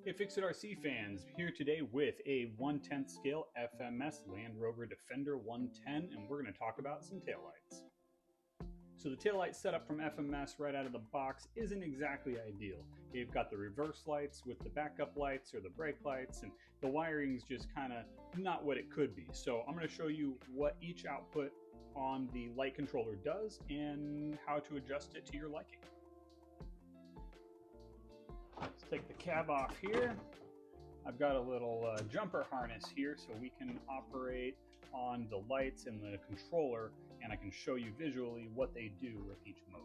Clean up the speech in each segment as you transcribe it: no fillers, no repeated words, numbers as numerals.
Hey Fix-It RC fans, here today with a 1/10 scale FMS Land Rover Defender 110, and we're going to talk about some taillights. So the taillight setup from FMS right out of the box isn't exactly ideal. You've got the reverse lights with the backup lights or the brake lights, and the wiring's just kind of not what it could be. So I'm going to show you what each output on the light controller does and how to adjust it to your liking. Let's take the cab off here. I've got a little jumper harness here so we can operate on the lights and the controller, and I can show you visually what they do with each mode.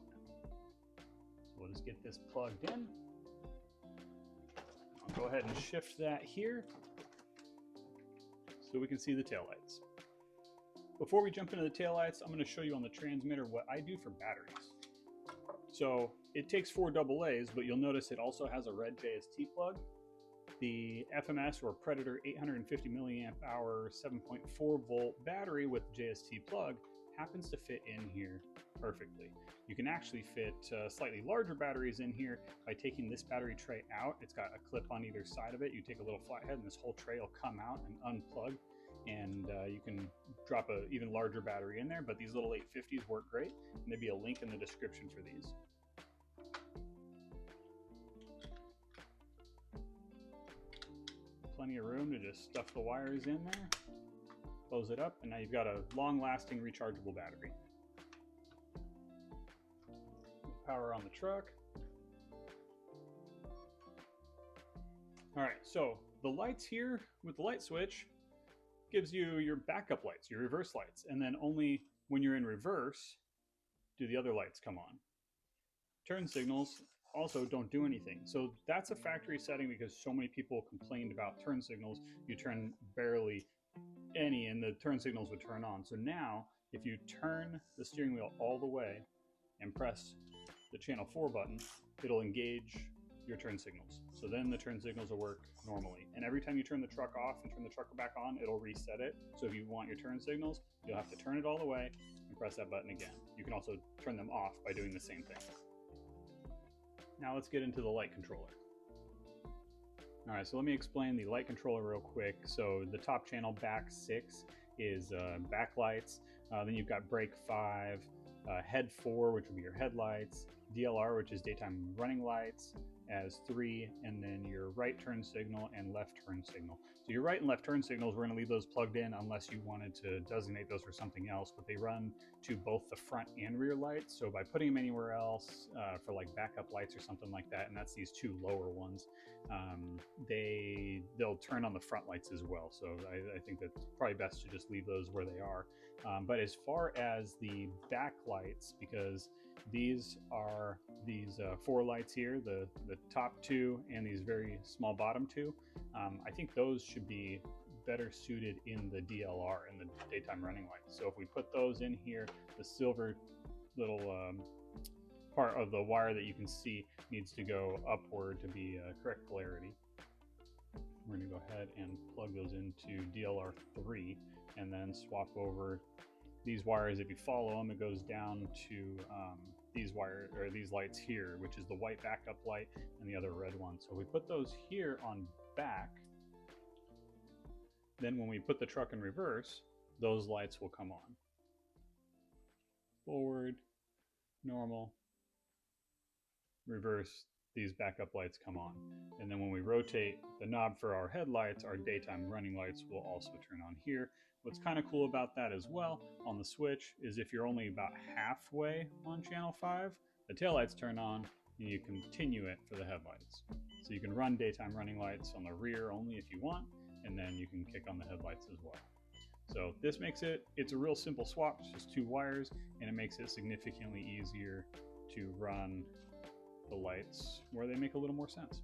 So we'll just get this plugged in. I'll go ahead and shift that here so we can see the taillights. Before we jump into the taillights, I'm going to show you on the transmitter what I do for batteries. So it takes 4 AA's, but you'll notice it also has a red JST plug. The FMS or Predator 850 milliamp hour 7.4 volt battery with JST plug happens to fit in here perfectly. You can actually fit slightly larger batteries in here by taking this battery tray out. It's got a clip on either side of it. You take a little flathead and this whole tray will come out and unplug, and you can drop an even larger battery in there, but these little 850s work great, and there'll be a link in the description for these. Plenty of room to just stuff the wires in there, close it up, and now you've got a long-lasting rechargeable battery. Power on the truck. All right, so the lights here with the light switch gives you your backup lights, your reverse lights, and then only when you're in reverse do the other lights come on. Turn signals also don't do anything. So that's a factory setting because so many people complained about turn signals. You turn barely any and the turn signals would turn on. So now if you turn the steering wheel all the way and press the channel 4 button, it'll engage your turn signals. So then the turn signals will work normally. And every time you turn the truck off and turn the truck back on, it'll reset it. So if you want your turn signals, you'll have to turn it all the way and press that button again. You can also turn them off by doing the same thing. Now let's get into the light controller. All right, so let me explain the light controller real quick. So the top channel, back 6, is backlights. Then you've got brake 5, head 4, which would be your headlights, DLR, which is daytime running lights, as 3, and then your right turn signal and left turn signal. So your right and left turn signals, we're going to leave those plugged in unless you wanted to designate those for something else, but they run to both the front and rear lights. So by putting them anywhere else for like backup lights or something like that, and that's these 2 lower ones, they'll turn on the front lights as well. So I think that's probably best to just leave those where they are. But as far as the back lights, because these are these 4 lights here, the top 2 and these very small bottom 2, I think those should be better suited in the DLR, in the daytime running lights. So if we put those in here, the silver little part of the wire that you can see needs to go upward to be correct polarity. We're going to go ahead and plug those into DLR 3 and then swap over these wires. If you follow them, it goes down to these lights here, which is the white backup light and the other red one. So we put those here on back. Then when we put the truck in reverse, those lights will come on. Forward, normal, reverse, these backup lights come on. And then when we rotate the knob for our headlights, our daytime running lights will also turn on here. What's kind of cool about that as well on the switch is if you're only about halfway on channel 5, the taillights turn on and you continue it for the headlights. So you can run daytime running lights on the rear only if you want, and then you can kick on the headlights as well. So this makes it's a real simple swap, it's just 2 wires, and it makes it significantly easier to run the lights where they make a little more sense.